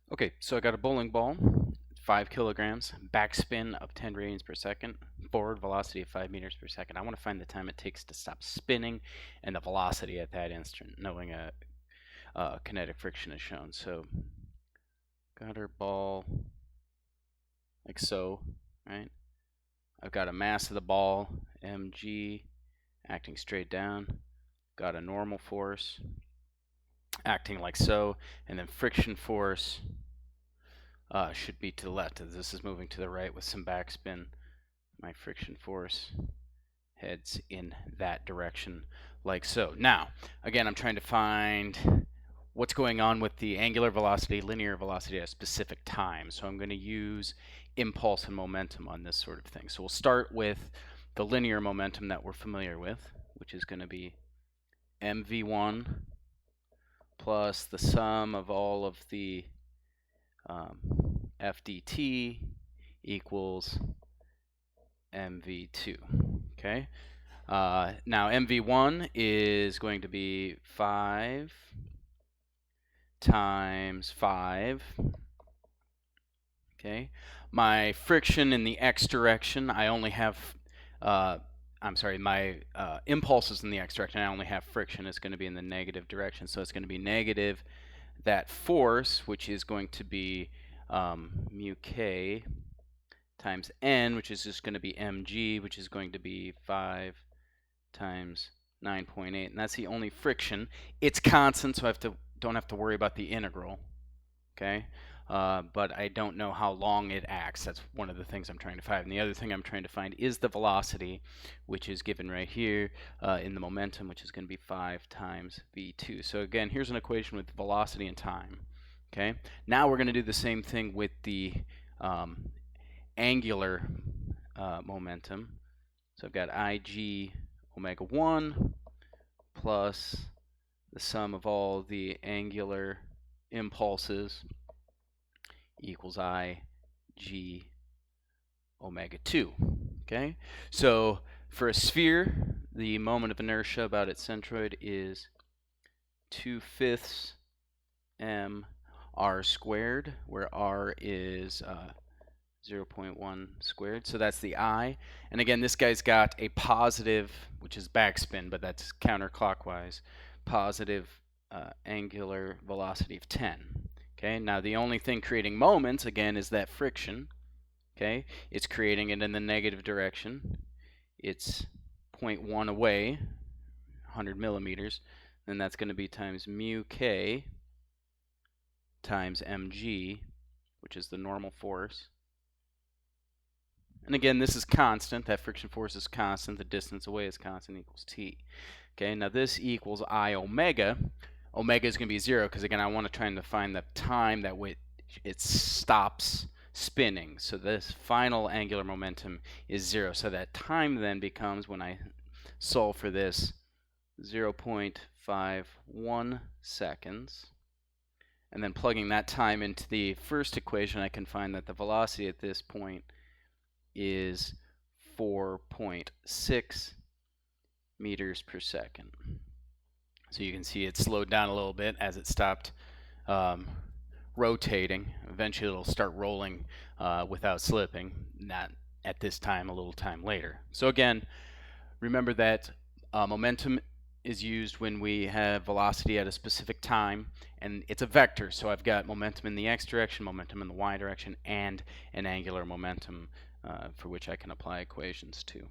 Okay, so I got a bowling ball, 5 kilograms, backspin of 10 radians per second, forward velocity of 5 meters per second. I want to find the time it takes to stop spinning and the velocity at that instant, knowing kinetic friction is shown. So, got our ball like so, right? I've got a mass of the ball, mg, acting straight down. Got a normal force acting like so, and then friction force should be to the left. As this is moving to the right with some backspin, my friction force heads in that direction like so. Now, again, I'm trying to find what's going on with the angular velocity, linear velocity at a specific time. So I'm going to use impulse and momentum on this sort of thing. So we'll start with the linear momentum that we're familiar with, which is going to be mv1 plus the sum of all of the FDT equals mv2. Okay. Now mv1 is going to be 5 times 5. Okay. My friction in the x direction, I only have, my impulses in the x direction, I only have friction. It's going to be in the negative direction. So it's going to be negative that force, which is going to be mu k times n, which is just going to be mg, which is going to be 5 times 9.8, and that's the only friction. It's constant, so I don't have to worry about the integral. Okay, but I don't know how long it acts. That's one of the things I'm trying to find. And the other thing I'm trying to find is the velocity, which is given right here in the momentum, which is going to be 5 times v2. So again, here's an equation with velocity and time. Okay, now we're going to do the same thing with the angular momentum. So I've got ig omega 1 plus the sum of all the angular impulses equals I g omega 2. Okay, so for a sphere, the moment of inertia about its centroid is 2/5 m r squared, where r is 0.1 squared. So that's the I. And again, this guy's got a positive, which is backspin, but that's counterclockwise, positive angular velocity of 10. Okay, now the only thing creating moments, again, is that friction. Okay, it's creating it in the negative direction. It's 0.1 away, 100 millimeters. Then that's going to be times mu k times mg, which is the normal force. And again, this is constant. That friction force is constant. The distance away is constant, equals t. Okay, now this equals I omega. Omega is going to be 0 because, again, I want to try and find the time that it stops spinning. So this final angular momentum is 0. So that time then becomes, when I solve for this, 0.51 seconds. And then plugging that time into the first equation, I can find that the velocity at this point is 4.6 meters per second. So you can see it slowed down a little bit as it stopped rotating. Eventually it'll start rolling without slipping, not at this time, a little time later. So again, remember that momentum is used when we have velocity at a specific time, and it's a vector. So I've got momentum in the x direction, momentum in the y direction, and an angular momentum for which I can apply equations to.